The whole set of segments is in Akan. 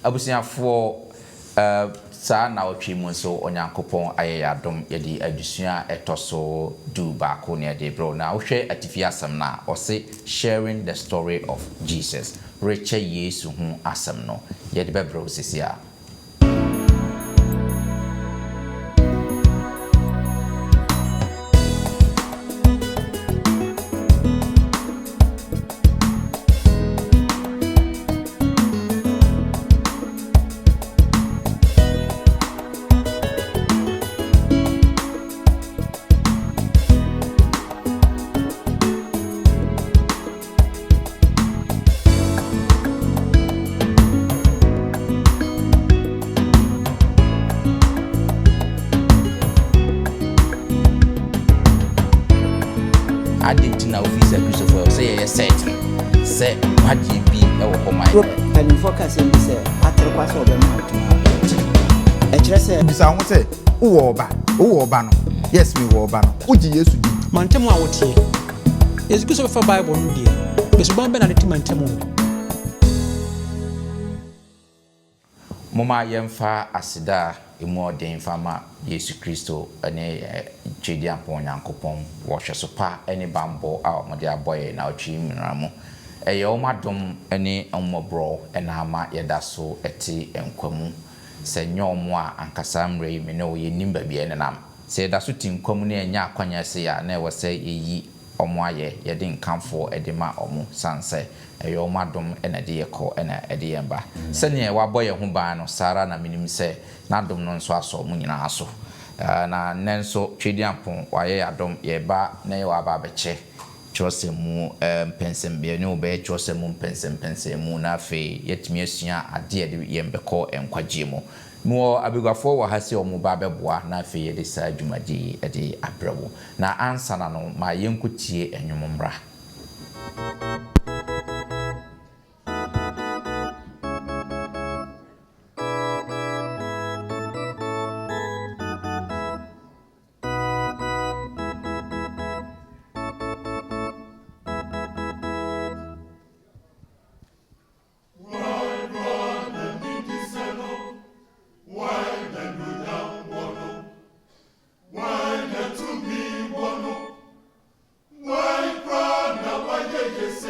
abusuafo saa na otwe mu so onyankopon ayeyadom yedi adusua etoso du ba ko ne de bro na wohwe atifi asem na ose sharing the story of Jesus reche Yesu hu asem no yedi be bro sisia Adintina officer Christopher say certain say what you be can you focus in this after class of them a dress bisa say who oba no yes me wo oba no uji Yesu di mantemu a wotie yes Christopher Bible no die beso bamba na ne mantemu moma yemfa asida emu odin fama Yesu Kristo ene twedi ampon Nyankopon wo hweso pa ene bambo a omode aboye na otwi miramu eye omadom ene ommobro ena ama yeda so eti enkwamu se nyomo a ankasa mre me ne oye nimba bi ene nam se yeda so tinkwamu ne enya akwanya se ya na wo se eyi omo aye yede nkamfo edema omo sanse eye omadom ena de yeko ena ede yemba se ne waboye ho ba no sara na minim se na dom no nso aso mu nyina aso na nenso twedi ampon waye adom yeba na ye wa ba beche chose mu pensem be ne obe chose mu pensem mu na fe yetimi asua ade de yembekọ enkwagye mu mo abegwafo wa hase omu ba beboa na fe ye de sa adwumadi ede abrabo na ansa na no ma yenkutie enwommmra Yes.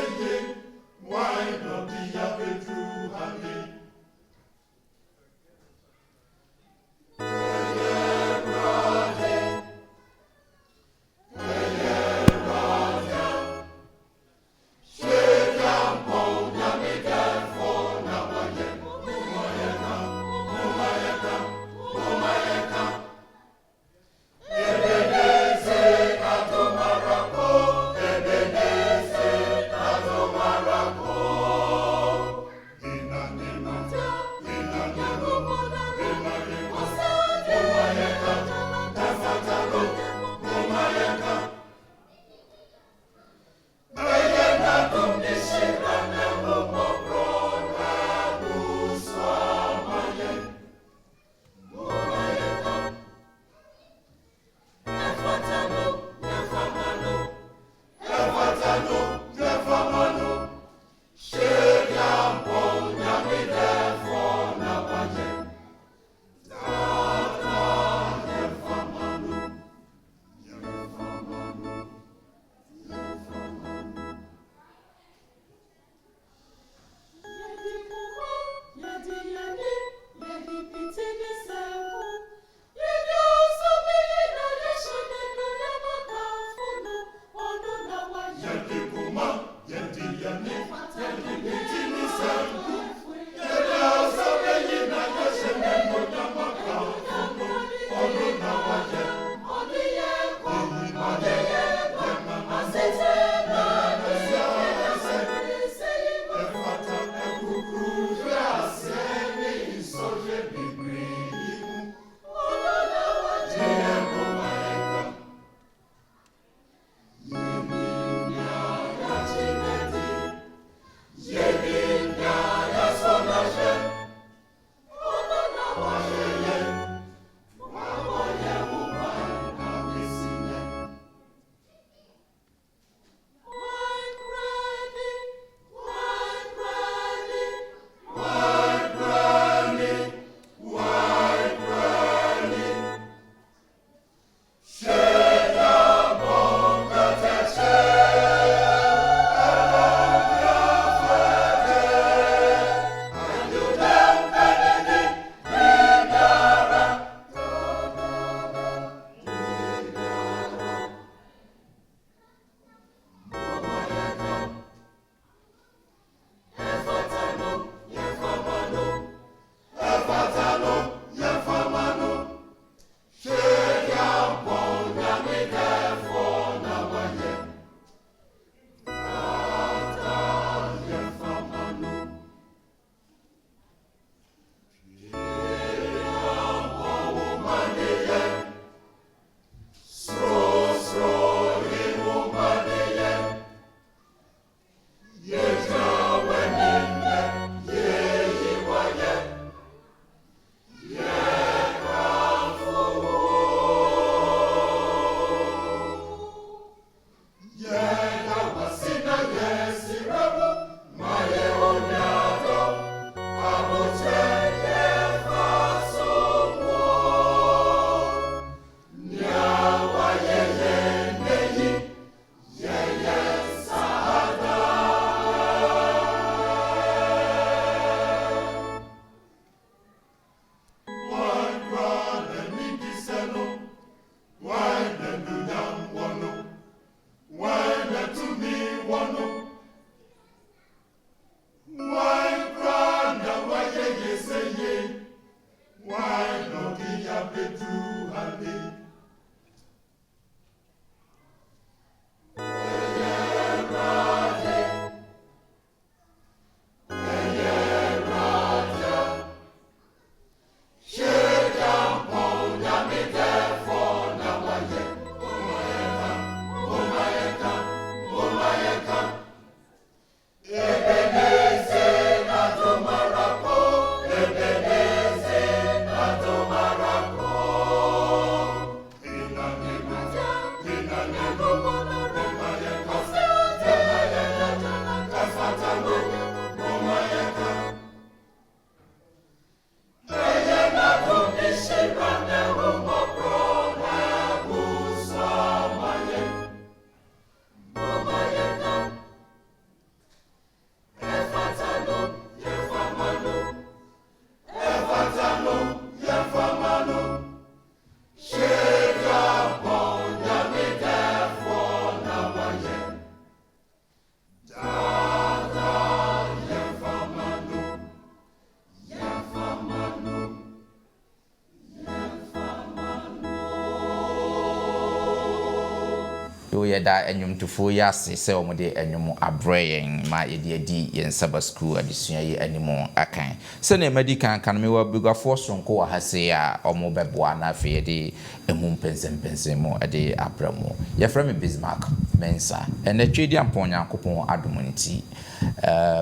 so yɛda enyumtufo yi ase sɛ wɔn de enyum abrɛ yɛn ma yɛde adi yɛn Sabbath school adesua yi animu akan sɛ na ɛmadi kan me wɔ biguafoɔ sonko wɔ ha se a wɔn bɛboa na afei yɛde emu mpɛnsɛmpɛnsɛm mu ɛde abrɛ mu yɛfrɛ me Bismarck Mensa ɛnɛ twedi ampɔn Nyankopɔn adom nti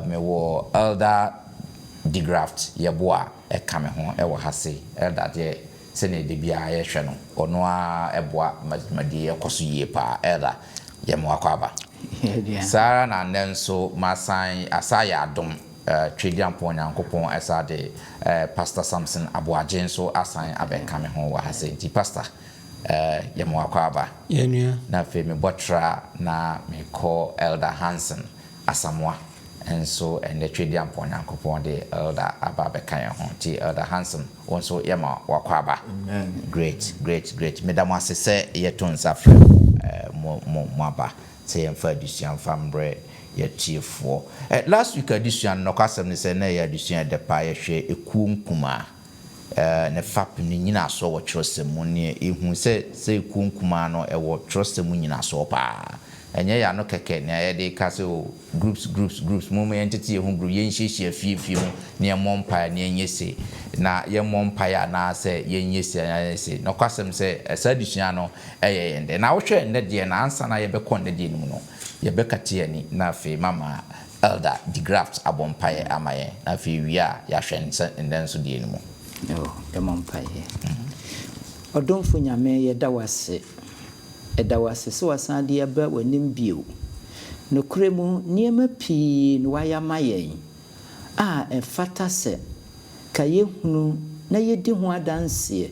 me wɔ Elder Degraft yɛboa ɛka me ho ɛwɔ ha se Elder deɛ sene de bia yɛhwɛ no ɔno a ɛboa madi ɛkɔso yie pa Elder yɛmo akɔaba sara na nne nso masan asaya adom twedi ampɔn Nyankopɔn ɛsa de Pastor Samson Aboagye nso asan abɛka me ho wɔ ha se nti pastor yɛmo akɔaba na fe me botra na me call Elder Hansen Asamoah enso ene twedi ampon Nyankopon de Elder aba beka ye ho ti Elder Hansen wonso yema wakwaba. Amen. Great medam asese yeto nsafre mo aba se yemfa adisuan fambre yetiefo last week adisuan no kwasem ne se na ya adisuan de pa ye hwe eku nkuma ne fap ni nyina so wo kyerosem ne ehu se eku nkuma no e wo kyerosem nyina so pa enye ya no keke na ye de ka so groups mo entity ye hu group ye nhyehyia fie mu ne mompa ne enyese na ye mompa ya na se ye enyese no kwasem se esa disua no eye yende na wo hwe nde de na ansa na ye be kon de de mu no ye be kate ani na fe mama Elder Degraft abompa ye amaye na fe wi a ya hwe nse nden so de mu ye mompa ye odomfo nyame ye da wase edawase so wasan de aba wanim bio no kremu niema pii no wayama yen a efata se ka yehunu na yedi ho adanse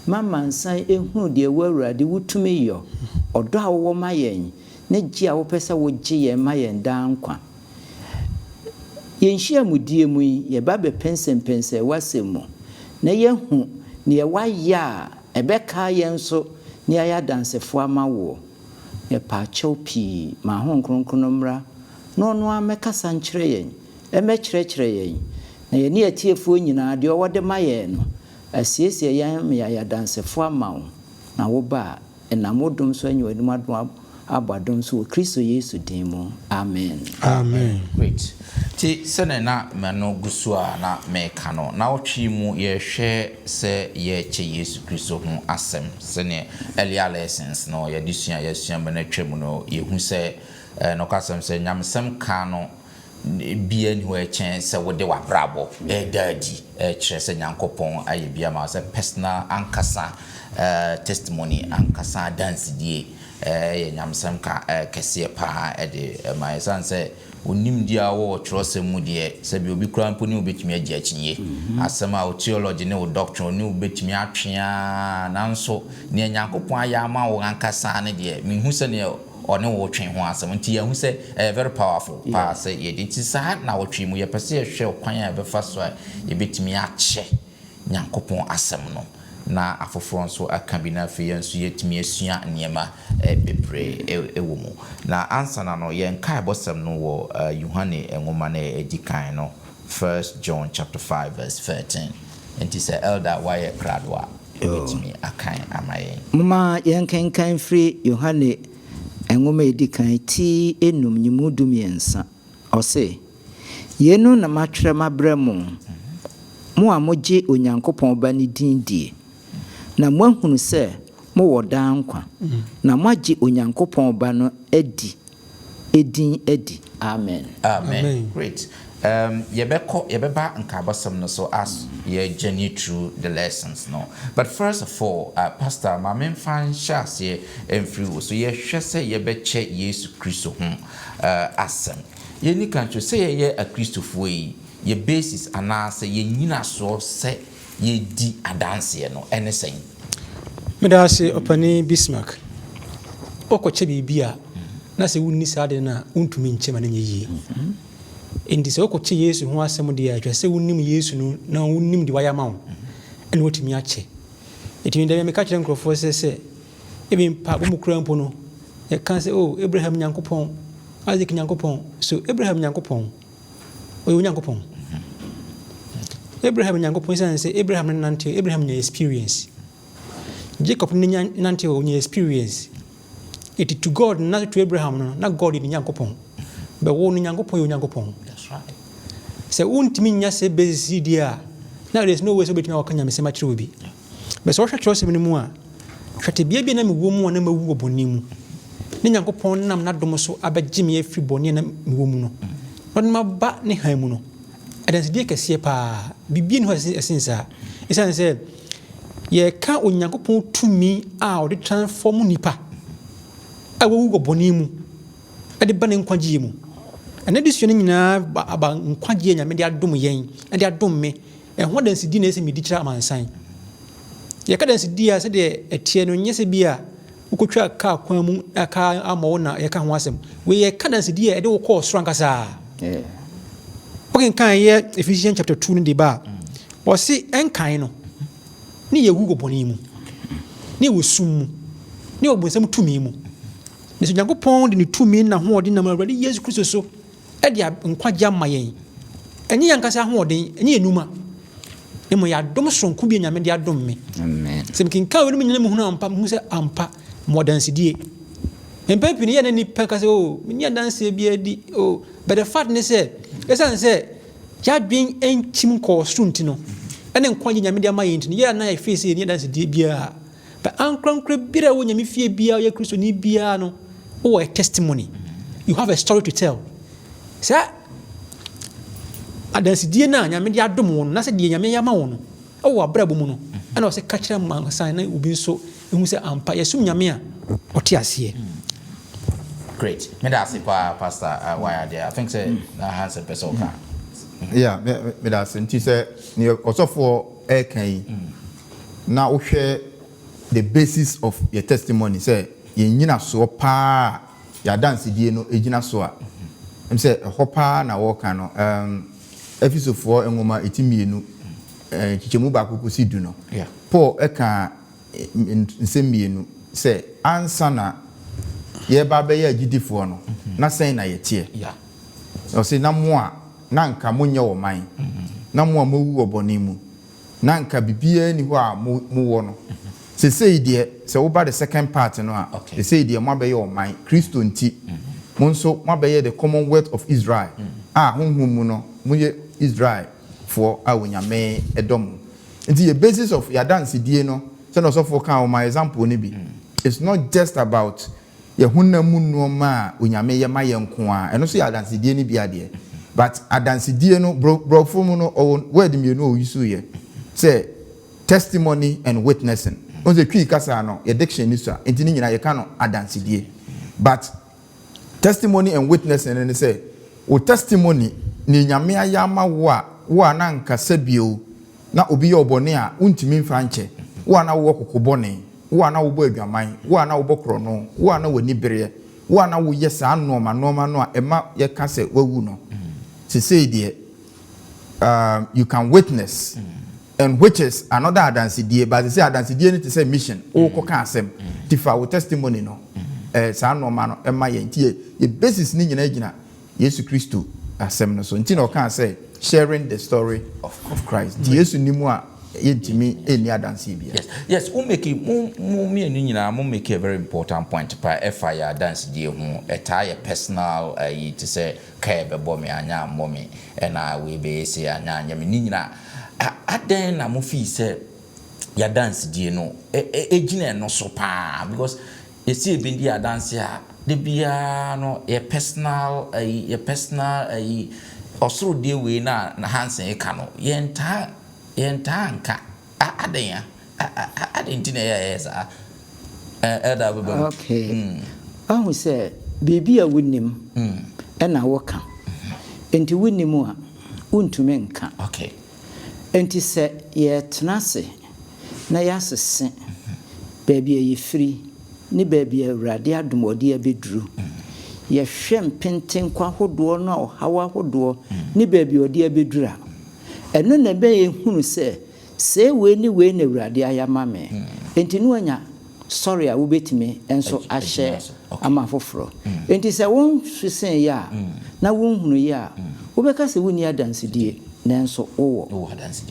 mama nsan ehunu de wawurade wutumi yo odo a wo ma yen na gi a wo pese wo gi yen ma yen dan kwa yenhia mudie mu ye ba be pensempensɛ wasemu na yehu ne waya ebeka yen so ni aya dansefo amawo ye pa chopi ma ho nkronkron mra no no amekasa nkyere yen emekyerɛkyerɛ yen na ye ne atiefo nyina de ɔwode maye no asiesie yan me aya dansefo amawo na wo ba enamodom so anyi wanim adom abadom so Kristo Yesu din mu amen. Great. Ti sene na mano gusua na meka no na otwi mu ye hwe se ye che Yesu Kristo ho asem sene earlier lessons no ye disua ye sua bana twam no ye hu se no kasem se nyamsem ka no bia ni ho echen se wode wabrabo dadi kire se Nyankopon aye bia ma se personal ankasa testimony ankasa dance die ye nyamsem ka kese pa de my son say onim dia wo trose mu de se bi obi kura mpo ni obetumi agi akinye asema o theology ne o doctrine ni obetumi atwea nanso ne Nyankopon aya ma wo ankasa ne de mi hu se ne one wo twen ho asem nti ye hu se very powerful pa se ye de ti sa na wo twen mu ye pese ye hwe kwan ya be fa so ye betumi ache Nyankopon asem no na afoforo nso aka bi na fe yenso yetimi asua niema bebre ewo mu na answer na no ye nkai bosem no wo Yohane enwoma na edikan no 1 John chapter 5 verse 13 and he said Elder why kradwa yetimi akan amaye mama yen kan free Yohane enwoma edikan ti enum nyimudum yensa ose yenu na matwere mabremu mo amoje Onyankopɔn ba ne din die na mohunu se mo wodan kwa na moagye Onyankopɔn ba no edin amen. Great. Yebeba nkabasam no so as ye journey through the lessons no but first of all pastor ma memfan shas ye emfiri so ye hwese yebeche Yesu Kristo ho asem ye ni kancho se ye a Kristofo yi ye basis anase ye nyina so se ye di adanse no enesen medase opani Bismarck okoche bibia na se wunni sade na untumi nchema na nyeyi indi se okoche Yesu ho asem de ya se wunnim Yesu no na wunnim de waya mawo ene wotimi ache etimi de me ka kire nkrofo se ebi mpa bo mukura mpo no ye kan se Abraham Nyankopɔn Isaac Nyankopɔn so Abraham Nyankopɔn oyo Nyankopɔn Abraham Nyankopɔn say Abraham nante Abraham nya experience Jacob nya nante o nya experience it to God not to Abraham no na God ni Nyankopɔn but wo no Nyankopɔn yo Nyankopɔn That's right. sɛ wontimi nya sɛ bɛsi dia now there's no way so betimi akanya me sɛ ma kyerɛ obi but so hwɛ kyerɛ mu a hwɛ bia na me wo mu na mawu obɔne mu ne Nyankopɔn nam na dom so abɛgye me afiri bɔne na me wo mu no ɔno ma ba ne han mu no adanse die kɛseɛ pa bibie ne ho ɛsensa ɛsan sɛ yɛka Onyankopɔn tumi a ɔde transform nipa a wɔwu obɔne mu ɛde ba ne nkwagye mu ɛna de suo ne nyinaa aba nkwagye Nyame de adom yɛn ɛde adom me ɛho adanse di na ɛsɛ medi kyerɛ amansan yɛka adanse di a sɛ de ɛtie no nyɛ sɛ bi a wokotwa ka kwan mu aka ama wo na yɛka ho asɛm we yɛka adanse di a ɛde wo kɔ soro ankasa okay kan yɛ Ephesians chapter 2 no de ba wɔse ɛnkan no ne yɛwu obɔne mu ne yɛwɔ sum mu ne yɛwɔ bonsam tumi mu ne so Nyankopɔn de ne tumi na hoɔden nam Awurade Yesu Kristo so ɛde nkwagye ama yɛn ɛnyɛ yankasa hoɔden ɛnyɛ enuma ne mo yɛadom sonko bi Nyame de adom me amen sɛ mkenka wɔ ne nyina mu hunu ampa mu sɛ ampa modansedie mpa pini yɛ na nipa ka sɛ o menya danse bi adi o but the fact ne sɛ ɛsan sɛ yɛadwen ɛnkyim kɔ sronti no ɛne nkwagye Nyame de ama yɛn nti yɛ na yɛ face yɛ dansedie bia but ankrankra bira wo Nyame fie bia yɛ Kristo ni bia no o a testimony you have a story to tell sɛ adansedie na Nyame de adom wo no na sɛ de Nyame yɛ ama wo no ɛwɔ abrabɔ mu no ɛna ɔsɛ ka kyerɛ mansan na obi nso ehu sɛ ampa yɛsum Nyame a ɔte aseɛ Great. Me da se pa pastor why are there? I think say na hands person ka. Yeah, me da se nti sɛ ne osofo ɛkan na wo hwɛ the basis of your testimony sɛ yɛnyina so pa ya dance die no egyina so a em sɛ ɛhɔ pa na wo ka no efisofo enwoma etimienu chichemu ba kokosi du no Yeah. Paul ɛka nsemienu sɛ ansa na yɛba bɛyɛ agidifoɔ no na sɛn na yɛtie Yeah. ɔsɛ na mo a na nka monyɛ wɔ man na mo a mowu wɔ bɔne mu na nka bibia ni hɔ a mo wɔ no sesei deɛ sɛ woba the second part no a sesei deɛ mo abɛyɛ wɔ man Kristo nti mo nso mo abɛyɛ the commonwealth of Israel a honhom mu no moyɛ Israel for a Onyame ɛdɔm nti the basis of your dance die no sɛ no sɔfo ka o my example ne bi it's not just about ye hunamu nneoma a Onyame ye ma ye nko a eno so ya adansedie ni bia de but adansedie no brofo mu no word me no o yisu ye say testimony and witnessing on the twi kasa no ye diction ni so a enti ni nyina ye ka no adansedie but testimony and witnessing and say o testimony ni Nyame ayama wo a na nka sabio na obi ye obone a untimi mfa nche wo na wo kokobone wo na wo bo adwaman wo na wo bo krono wo na wo nibere wo na wo ye sa noma no a ema ye ka se wawu no to say there you can witness and which is another adansedie but say adansedie ni to say mission wo ko ka asem tifa wo testimony no sa noma no ema ye ntie ye basis ni nyina gina Yesu Kristo asem no so nti na o ka say sharing the story of Christ Yesu ni mu a yentimi eni adanse bia Yes, we make me and nyina mo make a very important point pa fire dance die ho etire personal to say kai bebo me anya mo me na we be say anya me nyina aden na mo fi say ya dance die no ejina no so pa because you see e bindi ya dance a de bia no your personal osoro die we na Hansen e ka no yentanka aden tina yesa elder baba okay ahu say baby a wonnim na woka enti wonnim a untumi nka okay enti se ye tenase na yasese baby a yefiri ni baby a Awurade adomode abeduru ye hwem penten kwa hodo no hawa hodo ni baby odi abedura eno na be ye hunu se we ni na Awurade ayama me enti no anya sorry a wo betime enso ahye ama foforo enti se won hwesen ya na won hunu ya wo beka se woni adansedie na enso wo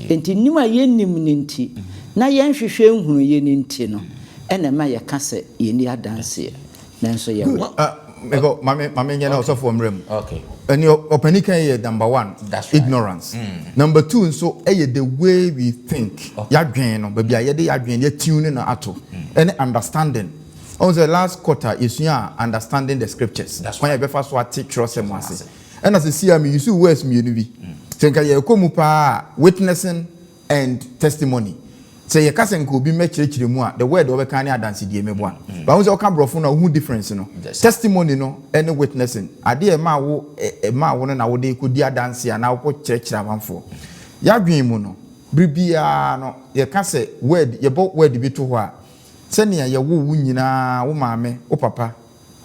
enti nim a yennim ninti na yen hwehwe hunu ye ninti no ena ma ye ka se ye ni adanse nanso yɛ Mego mame nyɛ na ɔsɔfo mmerɛm. Okay. And your opinion is number one, that's right. Ignorance. Number two, so the way we think. Yadwen no, baby, yadwen, you tune in ato. Any understanding. On the last quarter is understanding the scriptures. That's when you first what teach trust and once. And as I see, you see words me univi. Think I come witnessing and testimony. Say your cousin could be met the word over can dance the one. But was all come from who difference, you know. Testimony, no, any witnessing. I dear ma one and our day could dear dance and now what church I want for. Ya dream, no. Bribia, no, your cousin word, your boat word be to her. Send ya your woo, o mammy, o papa,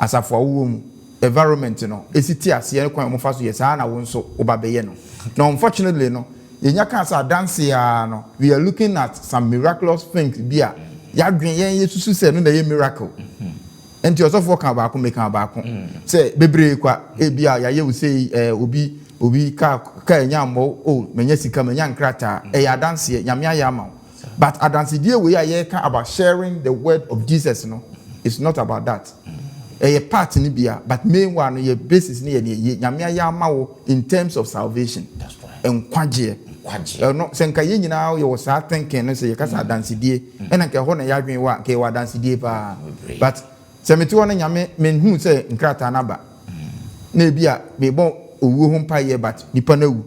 as a for womb. Environment, you know. Is it here? See, I can't fast yes, I won't so obeyeno. No, unfortunately, no. In your cancer dance no, we are looking at some miraculous things. Bia, ya green Jesus said no the miracle. And you also walk about make back. Say bebre kwa ebia ya will say obi ka nyambo oh menyesika menyan krata ya dance nyamia yama. But a dance dear we are here about sharing the word of Jesus, no. It's not about that. A part in Libya, but main one your basis near nyamia yama in terms of salvation. That's right. And kwaje no senka ye nyina you was thinking no say you kasa dance die and anka ho na ya dwen wa ke wa dance die pa but se meti wona nyame menhu say nkrata na ba na bia me bon owu ho mpa ye but nipa na wu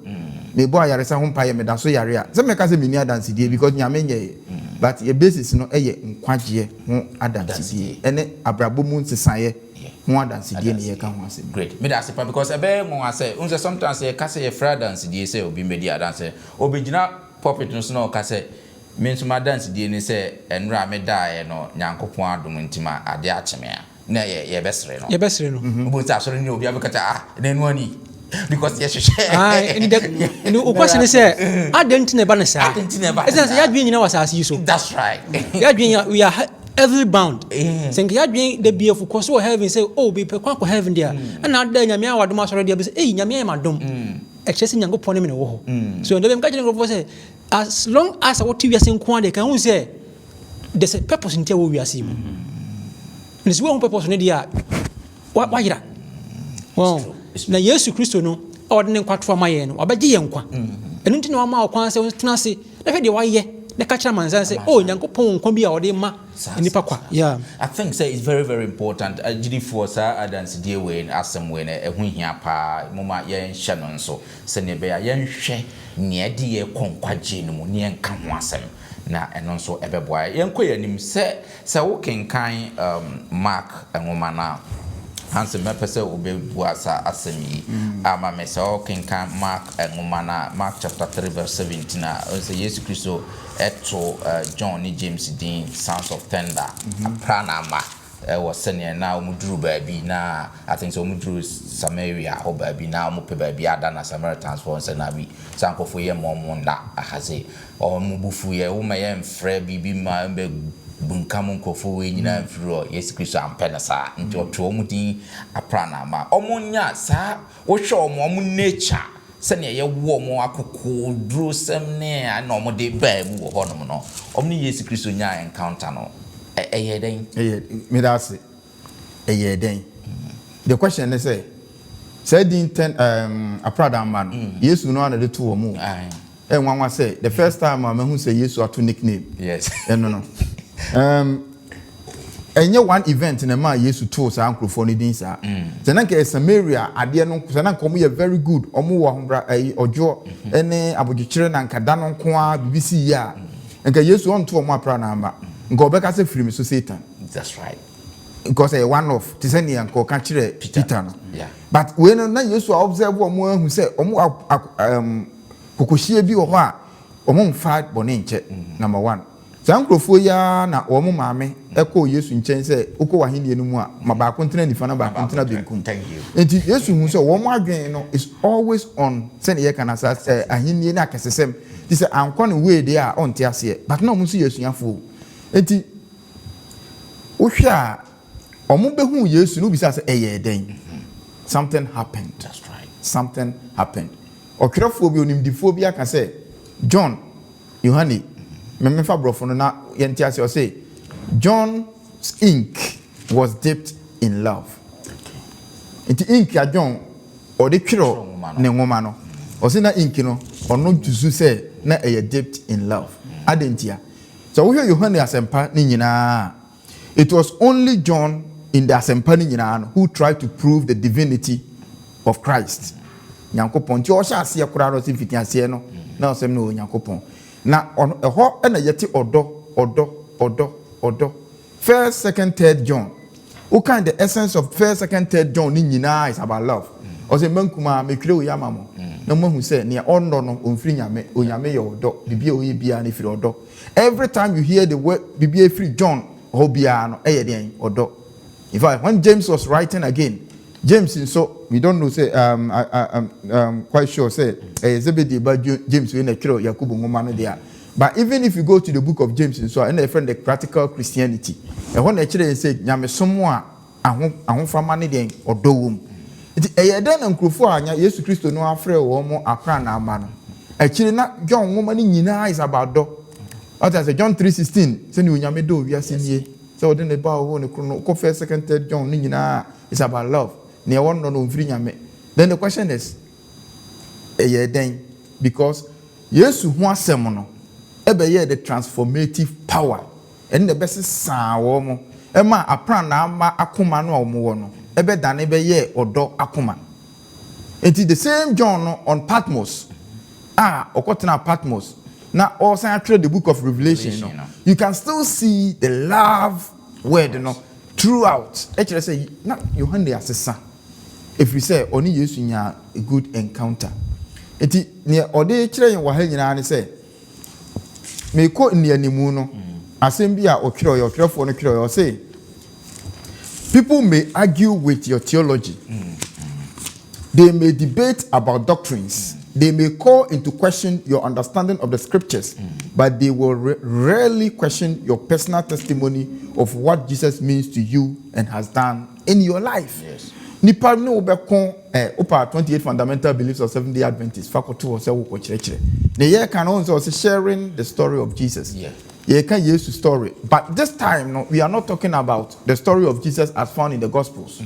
me bo ayaresa ho mpa ye me da so yare a se me kasa me ni dance die because nyame nye but your basis no eye nkwaje ho adance die ene abrabo mu nsesaye ho dance die ne ye ka ho asem great me that's it because ebe mo say unse sometimes say ka say free dance die say obi me dia dance obigina puppet no so no ka say me nsuma dance die ni say enra me da no nyankopon adom ntima ade acheme a na ye besre no obo sa so ni obi abekata na nu ani because yes and the question is say I didn't never say ya dwen nyina wasase yi so that's right ya dwen we are every bound think ya dwen the be of course heaven say oh be kwa heaven there and now da nyame awadom asore there be say eh nyame amadom excess nyankopon me wo ho so ndem ka jene go say as long as what we are saying kwa de kan hu say there's a purpose in tewo we are seeing this one purpose ne dia wa yira wow na Yesu Kristo no ordine nkwato amaye no abagye ye nkwa enu nti na wa ma okwan se tena se na hwe de wa ye na ka kira manzan se oh nyankopon nkwa bi a ode ma nipa kwa yeah I think say it's very very important agidi for sir adance die we asem we na ehu hia pa moma ye nhye no nso se ne be ya ye nhwe ne ade ye konkwaje no mu ne nka ho asem na eno nso ebeboa ye nkoya nim se wo kenkan Mark enwoma na Hanse me pese obebua sa asemi ama me se o kenkan Mark enwoma na Mark chapter 3 verse 17 na say Yesu Kristo eto John ni James din sons of thunder prana ma was senior na umuduru baabi na I think so umuduru Samaria ho baabi na umupe baabi ada na Samaritans for say na bi sankofo ye momonda ahaze o mubufu ye wo ma ye mfre bibi ma mbe bunkam nkofo we nyina mfiro Yesu Kristo ampena sa nti oto omudi aprana ma omunya sa wo hwe omo nature sene ye wo omo akoko duro sem ne na omo de ba mu wo honom no omni Yesu Kristo nya encounter no eye den me that's eye den the question is say din aprada man Yesu no na de to omo nwanwa say the first time I who say Yesu atu nickname yes no enye one event na ma Yesu to sa ankrofo ni din sa tenanka Samaria ade no tenanka omo ye very good omo wo hombra ojo ene abodwekire na nkada no nko a BBC ya nka Yesu on to omo apra na amba nka obeka se free me so Satan that's right because one of tisani nka ka kire Peter no yeah but we no na Yesu observe omo ahu se omo kokohie bi wo ho a omo mfa bone nche number 1 sankrofo ya na omo maame eko Yesu nchen se uko wahenie no mu a mabako ntena nifa na ba ntena benkum enti Yesu hu se omo adwen no is always on se ne ye kana sa ahenie na akesesem ti se ankwa no we dey a onte ase but na omo so Yesu yafo enti wohwe a omo behu Yesu no bisa se eye den something happened that's right something happened okrofo bi onimdifo bi aka se John Yohane memfa brofo no na yentiase o say John's ink was dipped in love. Nti ink ya John odi twiro ne nwoma no. Osi na ink no ono jusu se na eye dipped in love. Adentia. So we hear Yohane asempa ni nyina. It was only John in the asempa ni nyina who tried to prove the divinity of Christ. Nyankopon ti o sha ase akura no se fiti ase no na osem no Nyankopon. Na eho na yeti odo. First, second, third John. What kind the essence of first, second, third John ni nyina is about love. O se mankuma me kire oyama mo. Na mo hu se ne ondo no onfiri nyame onyame ye odo bibia oyi bia ne firi odo. Every time you hear the word bibia firi John ho bia no eye den odo. In fact, when James was writing again, James so we don't know say quite sure say Zebedee but James we na kire Yakubu ngoma no there. But even if you go to the book of James so and a friend the practical Christianity, and when they say nyame somo a ahofama ne den odo wom. It eyeden nkrofo anya Yesu Kristo no afre wo mo akra na ama no. Akire na John ngoma ni nyina is about do. What I say John 3:16 say ni onyame do wiase nie. So within the bar wo ne krono ko first second third John ni nyina is about love. Ne won no mfiri nyame. Then the question is eyeden because Yesu hu asem no ebe ye the transformative power and the best san wo mo ema apran na ama akoma no wo mo no ebe dane be ye odo akoma. It is the same John no, on Patmos okotena Patmos na also actually the book of Revelation no. You can still see the love word no throughout. Actually say na Yohane asesa if we say oni Yesu nya a good encounter eti ne ode kire yin wa ha nyina ne say me ko ni animu no asem bi a okirefo no kire say people may argue with your theology. They may debate about doctrines. They may call into question your understanding of the scriptures, but they will rarely question your personal testimony of what Jesus means to you and has done in your life. Yes. Nipa no obekon opa 28 fundamental beliefs of Seventh-day Adventists faculty was say wo ko chire. The year can also sharing the story of Jesus. Yeah. You can use the story, but this time no, we are not talking about the story of Jesus as found in the Gospels.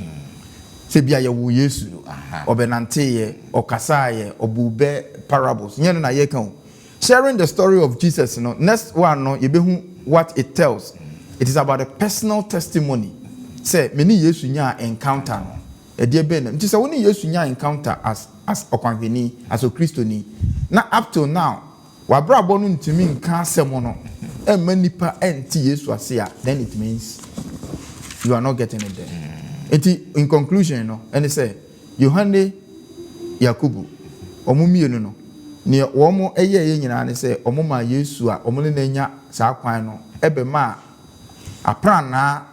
Say bia ye wo Yesu obenante ye okasa ye obube parables. Nyene na ye kan. Sharing the story of Jesus no, next one no ye behu what it tells. It is about a personal testimony. Say many Yesu nya encounter no. Edie be na nti say woni Yesu nya encounter as okwanhweni as a Christoni. Na up till now wabrabo no ntimi nka asem no emanipa enti Yesu ase a, then it means you are not getting it there. In conclusion, no, and they say, Yohane Yakubu, Omumienu no, near Omo Eye Yina, and say, Omoma Yesua, Omolina Saquano, Ebema, a prana,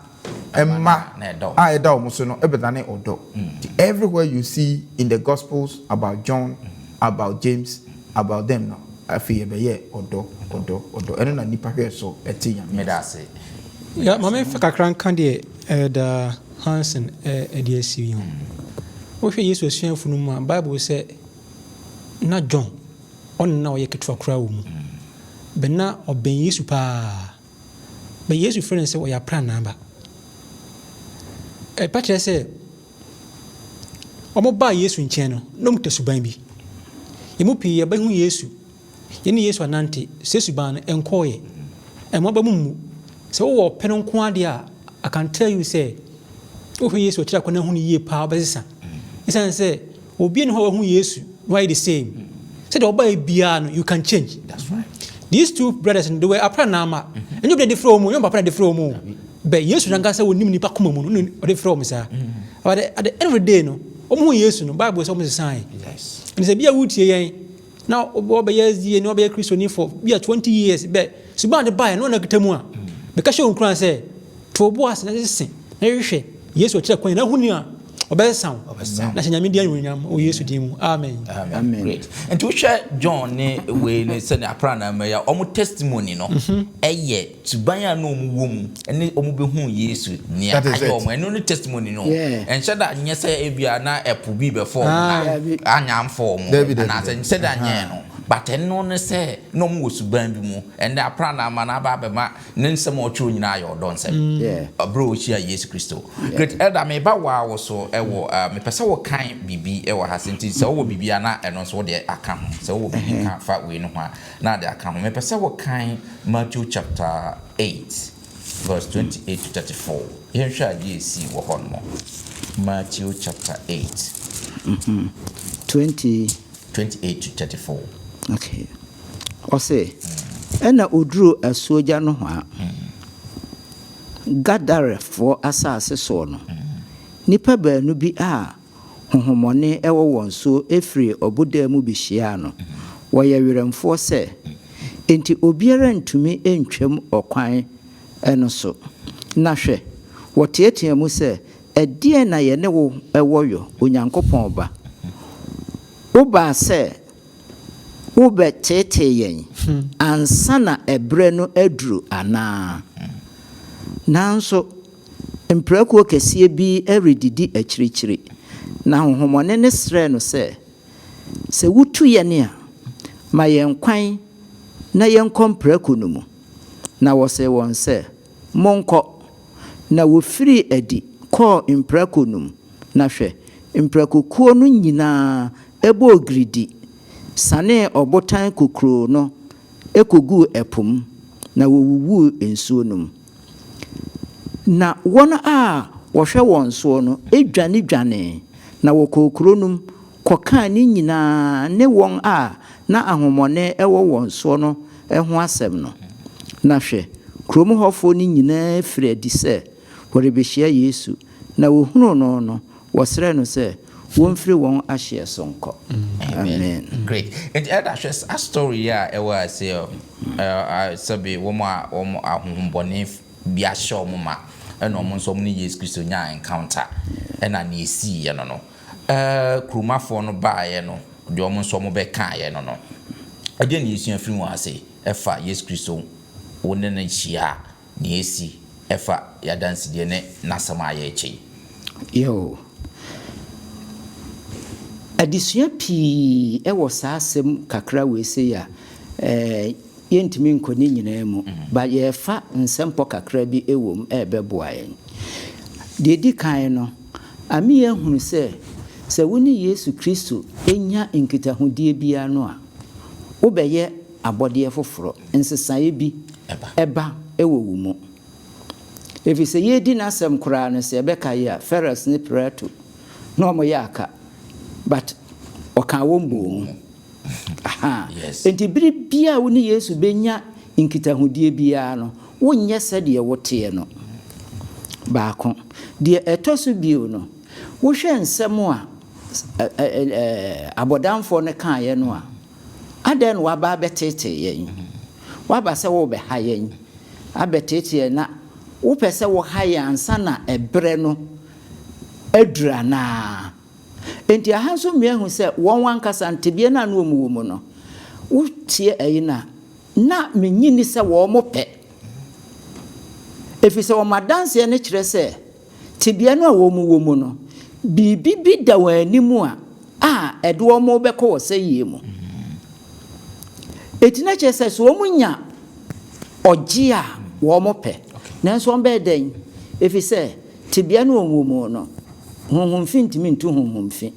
Emma, I do Musono, Ebedane or do. Everywhere you see in the Gospels about John, about James, about them, no, I feel be or do, and then I nipa here so a tea, Medase. Yeah, Mamma Fakakran Candy, the Hansen, DSC. What you used to from my Bible said, not John, on now you get for crown. But now or being used to pa. But yes, your friend said, what your plan number. A patch I said, Omo buy yes in channel, no to Subambi. You must pay a bang yesu. Any yes or nanti, Sesuban and Koye. And Mabamu. So, Penon Quadia, I can tell you, say, oh, yes, what Chakona who ye power basin. It's say, oh, being who yes, why the same. Said, oh, by Biano, you can change. That's right. These two brothers in the way are pranama, and you play the flow, you play the flow. But yes, you can say, we need Pacumo or the flow, sir. But at the end of the day, no, yes, no, Bible is almost a sign. Yes. And it's a beer wood here. Now, Bob, yes, ye no be a Christian for 20 years, but Suban the buy no Nagatamua. Because you can say, to a boss, and this thing, yes, what you're going to or better sound. National Media, or yes, to him. Amen. Amen. Great. And to share John, we send a prana, may almost testimony, no, yet to buy a no womb, and Omubu, yes, near home, and only testimony, no, and said that yes, if you are not a pubi before, I am form, and I said, but no ne say no mo suban bi mu and the plan na ma na ba be ma ne nsem o tro nyina ya odon sem bro o chia Jesus Christo great elder me ba wa wo so e wo me pese wo kan bibi e wo hasenti se wo bibi ana eno so de aka ho se wo bibi ka fa we no ho na de aka ho me pese wo kan Matthew chapter 8 verse 28 to 34 here shall ye see wo hon mo Matthew chapter 8 28 to 34 okay o say ena oduru asuoja no ho a Gadarefo asase so no nipa baanu bi a honhomone ewo wonso efri oboda mu bihia no woye weremfo se enti obiara ntumi entwam okwan eno so na hwe woteetea mu se edie na ye ne wo ewoyo onyankopon ba oba se obe tete yen ansana ebre no aduru ana nanso mprakuo kese bi eredidi akirikyiri na honhomone ne sre no se wutu ye ne a ma yen kwan na yen kompraku no mu na wo se won se monko na wo firi adi ko mpraku no mu na hwe mpraku kuo no nyina ebo ogridi sane obotan kokro no ekogu epum na wo wuwu ensuo no mu na wona a wohwe won so no edwane na wokokro num koka ni nyina ne won a na ahomone ewo won so no eho asem no na hwe krom hofo ni nyina firi di se worebehia Yesu na wohunu no wosre no se wonfiri won ahye sonko amen great and that just a story ya ewa say sabe wo ma ahombone bia show mo ma eno mo nso mo ni Jesus Christo nya encounter ena na esi ye no krumafo no baaye no de omo nso mo be kan ye no ade na esi afiri wo ase efa Jesus Christo wonne na chia na esi efa ya dance de ne nasama ya echi yo adisua pi ewo saasem kakra we se ya yentimi nkoni nyina mu ba ye fa nsempo kakra bi ewom ebeboa yen de di kan no ami ye hunu se woni Yesu Kristo enya nkitahudie bia no a wo beye abode foforo nsesaye bi eba ewo wumu efi se ye di nasem kura no se beka ya Ferris ni Preto no mo yaka but oka wombo aha yes enti biri bia woni Yesu benya nkitahudie bia no wonye sede wote no baako de etoso bio no wo hwe nsem a abodamfo ne kan ye no a aden wa ba betete yen wa ba se wo be ha yen abetete na wo pese wo ha yen ansa na ebre no adurana enti ahanso mehu se won wankasa ntebie na no mu no wotie ayina na menyini se wo mo pe efise wo madanse ne kire se tebie no a wo mu no bibi da wanimu a edo mo be ko se yemu etina che se so munya oje a wo mo pe nanso on be den efise tebie no mu no honhomfi ntimi ntu honhomfi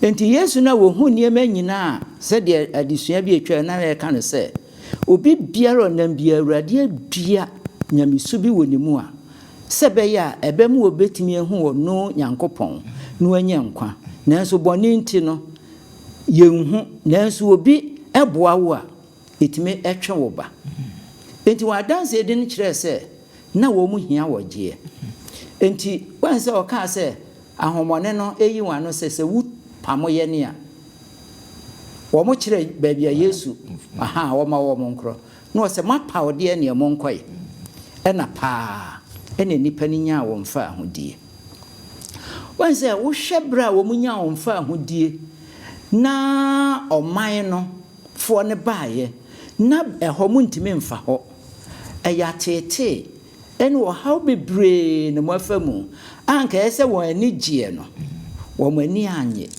enti Yesu na wo hu niema nyina se de adisua bi etwa na ye ka no se obi biara nam bia awurade adua nyamisu bi wonimu a se be ya ebe mu obetimi ehu wo no Nyankopon no anya nkwa nanso boni nti no yenhu nanso obi eboa wo a etimi etwe wo ba enti wa dance edi ne kire se na wo mu hia wo je enti wanse o ka se ahomone no eyi wano se wu pamoye ne a wo mo kire baabia Yesu aha wo ma wo mo nkro no se mapa wo de ne mo nkoi ena pa ene nipa ni nya wo mfa ahodie wanse wo hwebra wo mu nya wo mfa ahodie na oman no fo ne baaye na eho mu ntimi mfa ho eya tete ene wo how bebre ne mo afamu anka ese wo ani gie no wo mani anye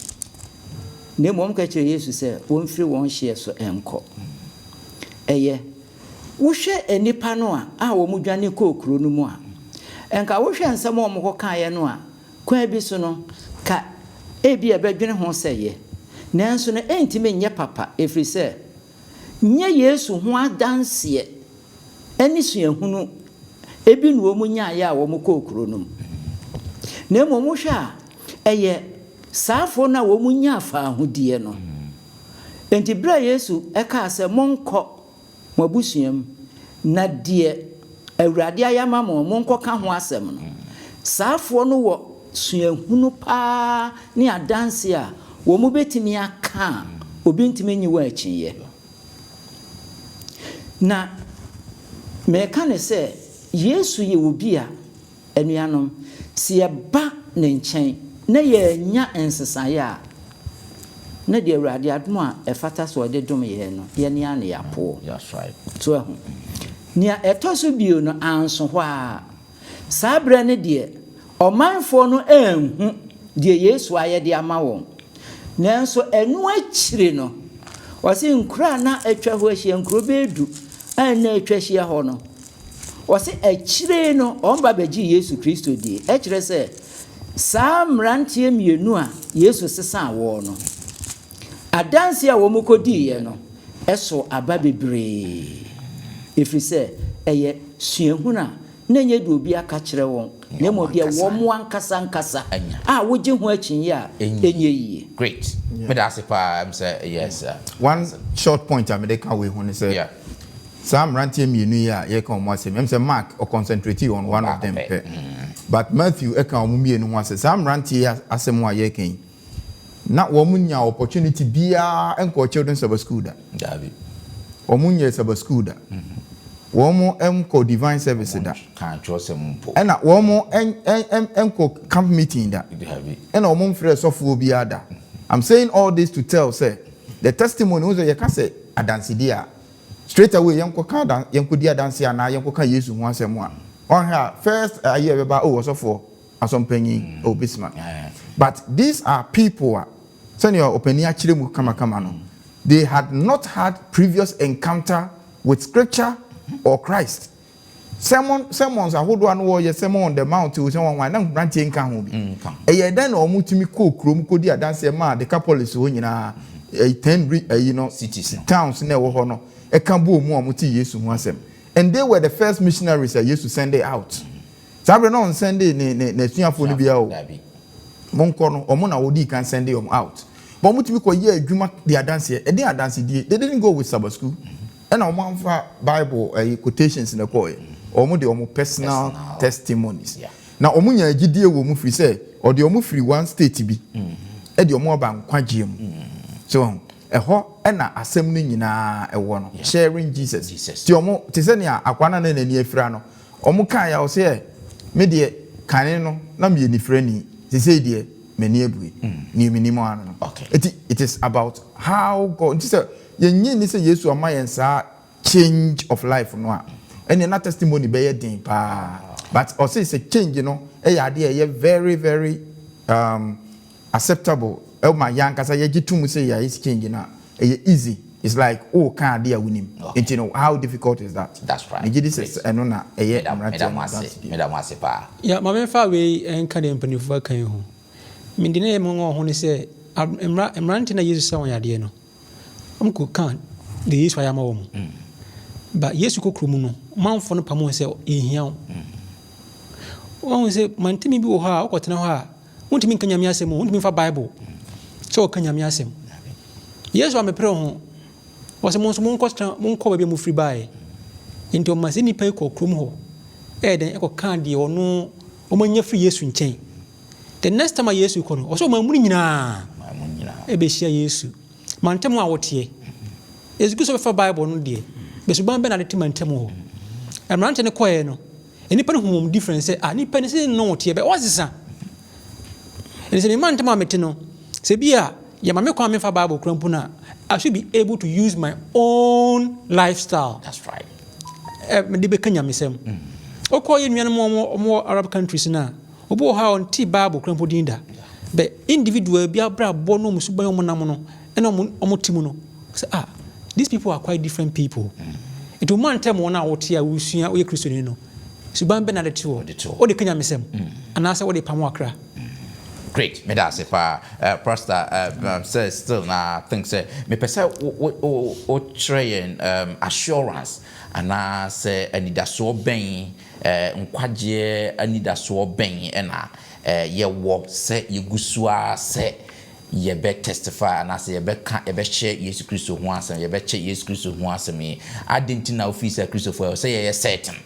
na mmom ka kyerɛ yesu sɛ wɔmfiri wɔn hyeɛ so ɛnkɔ ɛyɛ wohwɛ anipa no a wɔn dwane kɔ kuro no mu a ɛnka wohwɛ nsɛm a wɔn kɔkaeɛ no a kwan bi so no ka ebi ɛbɛdwene ho sɛ yɛ nanso no ɛntimi nyɛ papa ɛfiri sɛ nyɛ yesu ho adanseɛ ɛne suahunu ebi no wɔn nyaayɛ a wɔn kɔ kuro no mu na mmom wohwɛ a ɛyɛ saafo na wɔn nya afa ahodie no enti bra yesu ɛka sɛ monkɔ mo abusuam na deɛ awurade ayama mo monkɔ ka ho asɛm no saafo no wɔ suahunu paa ne adanse a wɔn betimi aka obi ntimi nyi wɔ akyiye na meka ne sɛ yesu yɛ obi a anuanom si yɛba ne nkyɛn na yɛnya nsesaeɛ a na deɛ awurade adom a ɛfata so ɔde dom yɛ no yɛne ane yɛapoɔ to ɛho nea ɛtɔ so bio no anso hɔ a saa berɛ ne deɛ ɔmanfoɔ no anhu deɛ yesu ayɛ de ama wɔn nanso ɛno akyiri no wɔse nkura na atwa hɔ ahyia nkuro bɛdu a na atwa ahyia hɔ no wɔse akyire no ɔmba bɛgye yesu kristo die ɛkyerɛ sɛ saa mmeranteɛ mmienu a yesu sesa wɔ no adanse a wɔn kɔdiiɛ no ɛso aba bebree ɛfiri sɛ ɛyɛ suahunu a na nyɛ de obi aka kyerɛ wɔn na mmom deɛ wɔn ankasa a wogye ho akyinnye a ɛnyɛ yie. Great. Me da se pa am say yes. One short point I made can we when say yeah. Some mmeranteɛ mmienu yi a yɛka wɔn asɛm ɛm sɛ Mark or concentrate on one of them but Matthew ɛka wɔn mmienu ho asɛm saa mmeranteɛ asɛm a yɛka yi na wɔn nya opportunity biara ɛnkɔ children Sabbath school da wɔn nya Sabbath school da wɔn ɛnkɔ divine service da ɛna wɔn ɛnkɔ camp meeting da ɛna wɔn mfrɛ sɔfoɔ biara da. I'm saying all this to tell say the testimony was yɛka sɛ adansedi a straight away yanko di adanse ana yanko ka Yesu ho asɛm a on her first year beba sɔfoɔ asɔmpanyin Bismarck but these are people senior opani akyire mu kama no they had not had previous encounter with scripture or Christ. Sermons ahodoɔ no wɔyɛ sermon on the mount wo sɛ wɔn na brantie nka ho bi ɛyɛ dan na wɔn tumi kɔ kurom kɔ di adanse ma de Decapolis ho nyinaa 10 cities towns na ɛwɔ hɔ no ɛka bo mu a wɔn ti Yesu ho asɛm and they were the first missionaries that used to send it out. Sabre no on Sunday ne suafo no bia o monkɔ no ɔmo na wodi kan send them out but wɔn tumi kɔ yɛ adwuma di adanse ɛde adanse die they didn't go with Sabbath school ɛna wɔn amfa Bible quotations na kɔɛ ɔmo de ɔmo personal testimonies na ɔmo nya agidie wɔ mu firi sɛ ɔde ɔmo firi one state bi ɛde ɔmo aba nkwagye mu so ɛhɔ ɛna asɛm no nyinaa ɛwɔ no sharing Jesus ti ɔmo te sɛ nea akwana na n'ani afira no ɔmo kan ya ɔsɛ me deɛ kane no na me nifra ni te sɛ deɛ m'ani abue ni minimo ano no it is about how God te sɛ yenyi ni sɛ Yesu ama yɛn saa change of life no a ɛne na testimony bɛyɛ din pa but ɔsɛ sɛ change no ɛyɛ ade ɛyɛ very very acceptable ɛma yankasa yɛgye tum sɛ yɛ change na ɛyɛ easy. It's like can ade a winim you know how difficult is that. That's right. Nigidi says ɛno na ɛyɛ medam ase pa ya ma me fa we enka de mpanifo kan ho mindine mo ngo ho ne sɛ emrante na Yesu sɛ wɔn ade no omko kan de Yesu ayama wo mu ba Yesu kokro mu no manfo no pamo sɛ ehia wo wɔn sɛ mantimi bi wo ha wokɔtena hɔ a wontimi nka nyame asɛm wontimi fa Bible sɛ wɔka nyame asɛm Yesu amepere ho wɔsɛ mo nso monkɔ baabi a mofiri bae nti ɔma sɛ nnipa yi kɔ kurom hɔ ɛyɛdɛn ɛkɔka deɛ ɔno ɔmanya firi Yesu nkyɛn the next time a Yesu kɔ no ɔsɛ ɔma mu no nyinaa ɛbɛhyia Yesu mantam a wɔteɛ ɛsiku sɛ bɛfa Bible no deɛ bɛsuban bɛ na de te mantam hɔ ɛmmerante no kɔɛ no nnipa no hu difference sɛ nnipa no sɛ no wɔteɛ bɛ wɔsesa ɛne sɛ memantam a mete no sɛ bi a yɛma me kwan mefa Bible kura mpo no I should be able to use my own lifestyle. That's right. Me be kanya mesem. Okọ ye nuanom omo Arab countries na. Obo ha on ti Bible krampo dinda. But individual be a bra born no musuba yomonamono and omotimuno. Say, these people are quite different people. It will man tell me what here we see we Christian no. Suban be na the two. O de kenya mesem. And answer what the pamwakra. Great. Me da se pa Pastor says still na think say me pese o train assurance ana say anidaso ben nkwaje anidaso ben na ye wo say yegusua say ye be testify and say ye be ka ye be share Yesu Kristo ho asem ye be che Yesu Kristo ho asem identity na officer Kristo for say ye certain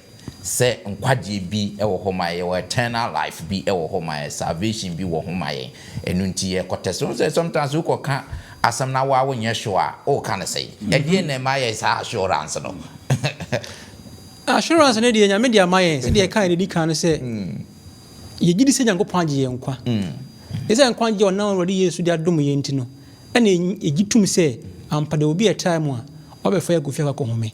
say nkwaje bi ewo ho ma ye eternal life bi ewo ho ma salvation bi wo ho ma ye enunti ye contest so sometimes we ko ka asem na wa wonye sure o ka na say e die na ma ye sa assurance no assurance na die nya me dia ma ye se die kan di kan say ye gidi se Nyankopon agye ye nkwa ese nkwanje ona already Yesu dia dom ye nti no ena egitum se ampa de obi a time a obefa ya gofia ka home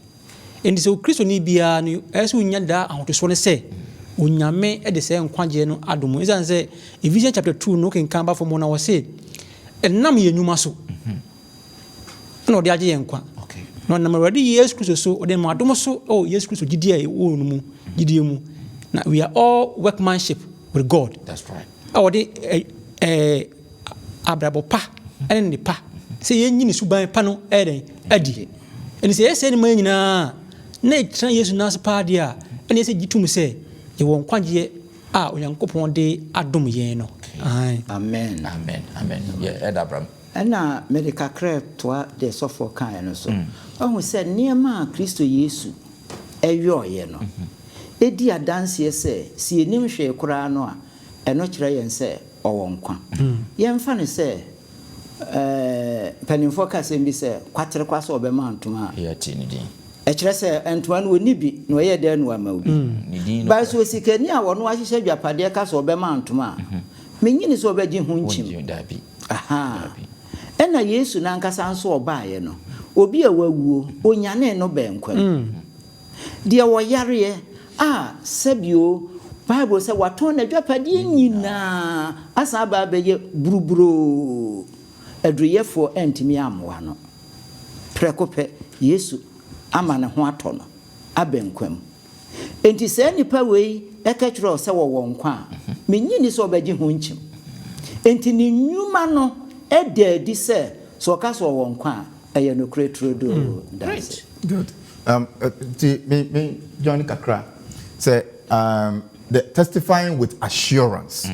endi se Kristo ni bia no ese unya da ahotoso ne se unyame e de se nkwanje no adom ese se Ephesians chapter 2 no ken kan ba for mo na wo se enam ye nyuma so na odi agye ye nkwa no na already Yesu Kristo so odi ma adom so Yesu Kristo gidi a wo no mu gidi mu na we are all workmanship with God. That's right. Odi abrabo pa ene ne pa se yenyini suban pa no eden adi ene se yese ne man nyina na etran Yesu nas pa dia ene se gitum se ye won kwagye Onyankopon de adom yen no. Amen. Yeah, Abraham. Ena medical crep to the suffer kan no so. Ohu se niema Kristo Yesu eyoye no. Edi adanse se si enim hwe kura no a eno kire yen se owo nkwa yemfa ne se panimfo ka se mbi se kwatere kwa so obema antuma ya tini din e kire se antuma no oni bi no ye de no amaudi ni din ba so sikani a wono ahihye dwapade ka so obema antuma menyini so obaji hu nchim dabi ena Yesu na nkasa nso obaaye no obi a wawuo onyane no benkwam de wo yare sebio Bible say waton na dwapade nyina asa ba beye buruburo adruyefo entimi amwa no prekope Yesu ama ne ho ato no abenkwam enti se nipa wei eketro se wo nkwa menyini so obaji ho nchim enti ni nyuma no edadi se so ka so wo nkwa eye no kretrodo that's good me Johnny Kakra say the testifying with assurance.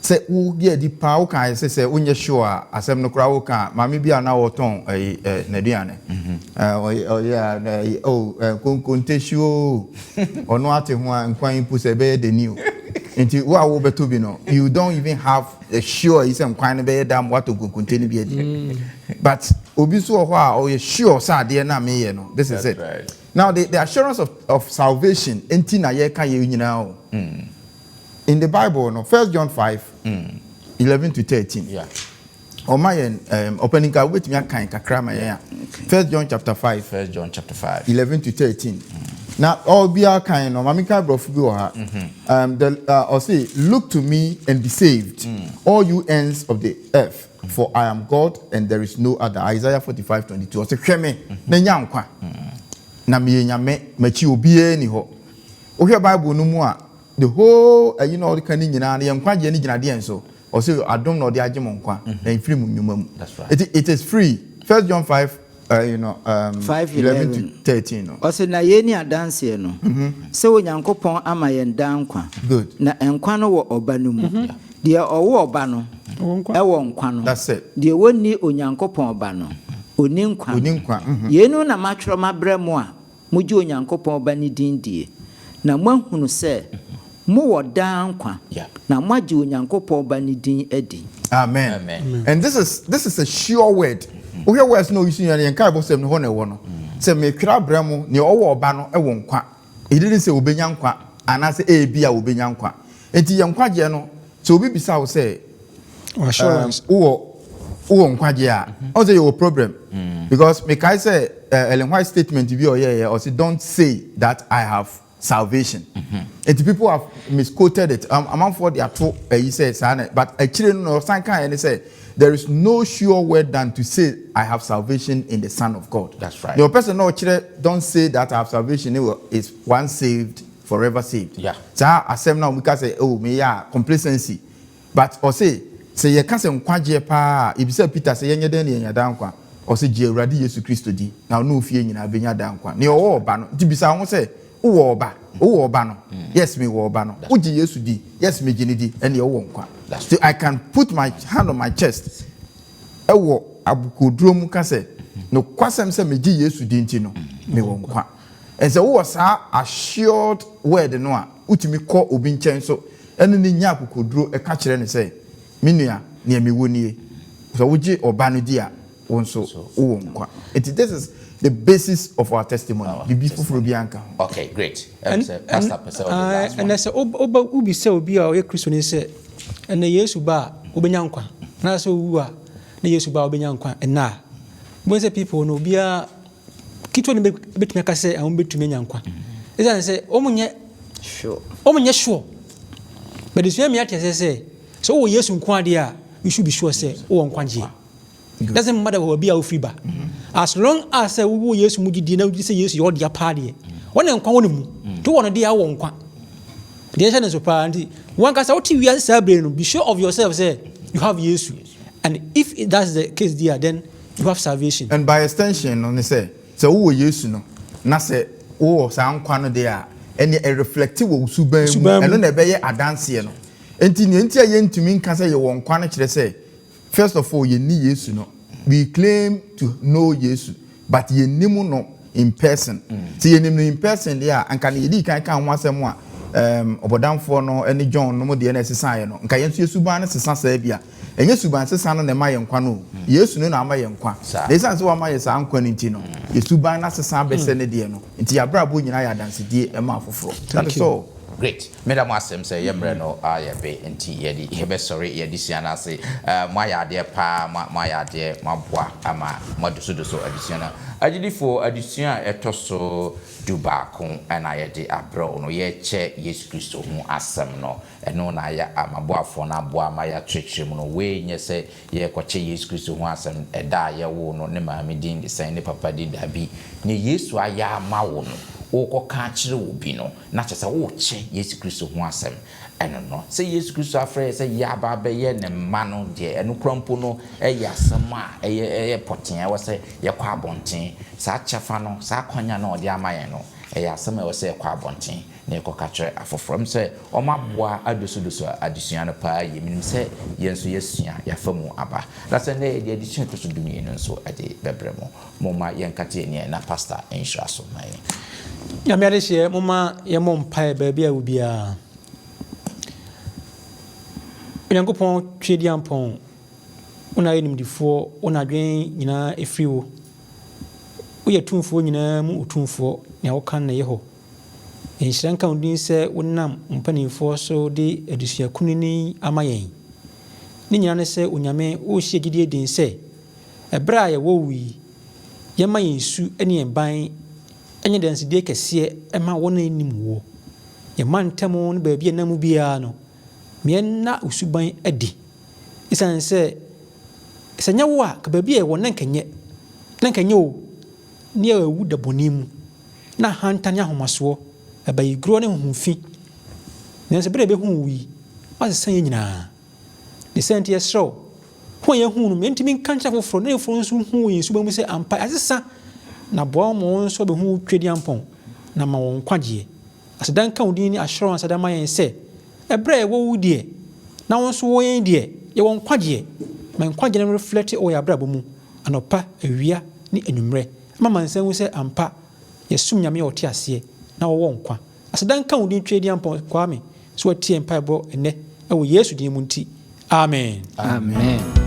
Say who get the power can say unye sure asem no kra wo kan mami bia na wo ton na duane kontesio ono ate ho nkwan impu se be the new nti wo awo beto bi no you don't even have a sure is nkwan be dam what to konteni bi but obi so ho a o sure sa de na me ye no this is it right. Now the assurance of salvation enti na ye kan ye nyina o in the Bible no 1 John 5 11 to 13 yeah Omayen opening ka wait me kan kakra ma yen 1 John chapter 5 11 to 13 now all be our kind no mamika brofu bi ha or say look to me and be saved all you ends of the earth for I am God and there is no other. Isaiah 45:22 o say hweme na nyankwa na me nyame machi obi ni ho o hwe Bible no mu a the whole the kan nyina na yankwaje ni ginade enso or say adom no de agemo nkwa na free mu nyuma mu that's right it is free 1 John 5 5:11 to 13 no o say na ye ni adanse no se Onyankopon ama ye ndankwa good na enkwa no wo oba no mu de owo oba no ewo nkwa no that's it de woni Onyankopon oba no oni nkwa ye no na matwro mabrɛ mu a muji Onyankopon oba ni dindie na mahunu se mo wodankwa na maji Onyankopon oba ni din adi amen and this is a sure word we hear words no use yan kai bo sem no ho na wo no se me twra brɛ mu ne owo oba no ewo nkwa e didn't say obenya nkwa ana se e bia obenya nkwa enti ye nkwa je no so obi bisa wo say assurance wo nkwaje a o say your problem because me kai say Ellen White statement bi o or say don't say that I have salvation. And people have misquoted it. Among for the two, he says, but actually, no, and they say there is no sure word than to say I have salvation in the Son of God. That's right. The person no don't say that I have salvation is once saved, forever saved. Yeah. So I say now we can say, oh, me complacency, but or say you can't say nkwaje pa. If you say Peter say yenye den yenye dankwa, or say je Awurade Yesu Kristo di. Now no fear nyina benya dankwa. Ne o ba no. Tibisa won say wo oba no. Yes me wo oba no. Uji Yesu di. Yes me gini di. And wo nkwa. So I can put my hand on my chest. Ewo abukodro mu ka say no kwasem say me gi Yesu di nti no me wo nkwa. And so was assured word no a utimi call obi nchen so ene ni nya abukodro e ka kire ne say me nua ne me wonie. So uji oba no di a wonso wo nkwa. This is the basis of our testimony. Okay, great. And say oba ubi say obi a ye Kristo ni say and Yesu ba obenya nkwa. Na say owu a na Yesu ba obenya nkwa na. When say people no bia kitwa ni betumi aka say am betumi nya nkwa. Is say omunye sure. But the same yet say so wo Yesu nkwa de a you should be sure say wo nkwa. Doesn't matter who be our free ba. As long as we Yesu mugidi na we say Yesu your dear party. One nkwa wonu to one dia wo nkwa. The answer is so anti one can say what we are celebrating. Be sure of yourself say you have Yesu. And if that's the case there, then you have salvation. And by extension on say so who Yesu no na say wo sa nkwa no there and a reflective wo suban and no be ye adanse no. Enti ye ntumi nka say ye wo nkwa no kire say first of all, you need Yesu no. We claim to know Yesu, but you name no in person. See, you name in person there, and can you can once more obodam for no any John no more the NSSI no. Can you Yesu ban sesa sebia? And Yesu ban sesa no na ma yenkwa no. Yesu no na ma yenkwa. They say so ma yesa ankwa nti no. Yesu ban na sesa be se ne de no. Nti ya bra bo nyina ya dance die e ma foforo. That is all. Great. Madam Asem say yemre no ayebe enti yedi hebe sorry yedi siana say ma ya de pa ma ya de maboa ama maduso so additional agidi for addition etoso dubako ana yedi abro no ye che Yesu Kristo hu asem no eno na ya amaboa fo na boa ma ya twetwem no we nye say ye kwache Yesu Kristo hu asem eda ye wo no ne ma medin de say ne papa di dabi ne Yesu aya ma wo no o ka kire obi no na chese wo che Yesu Kristo ho asem eno no se Yesu Kristo afre se ya ba be ye ne ma no de eno krampo no e ya asem a e poten e wo se ye kwa abonten sa chafa no sa kwanya no de amaye no e ya asem e wo se kwa abonten na e ka kire afofrom se o maboa adoso adisua no pa ye minim se ye nso yesua ya famu aba na se na e de adisua to so dumi no nso ade bebremo moma ye nkate ni na pastor enhira so mai Yamere hye moma ye mompa baabi a ubia. Onyankopon twedi ampon. Una enimdifo, una dwen nyina efriwo. Uye tumfo nyina mu utumfo, ne wokan na yeho. Enhyiranka undin se wonam mpanimfo so de adusua kunini amayen. Ni nyina ne se onyame wo hye gidie din se ebra ya wo wi yema yensu ene enban enye dansi de kese ema wona anim wo ye mantamo no baabi na mu bia no me na usuban adi isan se senya wo a ka baabi e wo na nkenye o ne awu da bonimu na hantanya homaso abayi gro ne huhumfi nense bere be hu wi wasesan ye nyina ne senti esro ho ye hu no mentimi kancha foforo na eforo nso hu ye suban mu se ampa asesa na boa mo nso be hu twedi ampon na ma won kwagye asedan ka udin ni assurance adama yen se ebre wo wudie na won so wo yen die ye won kwagye man kwagye na reflect o ya brabo mu anopa awia ni enumre mama nsan wu se ampa ye sum nyame o tiase na wo won kwa asedan ka udin twedi ampon kwa me so atie mpa ebo ene e wo Yesu din mu nti amen amen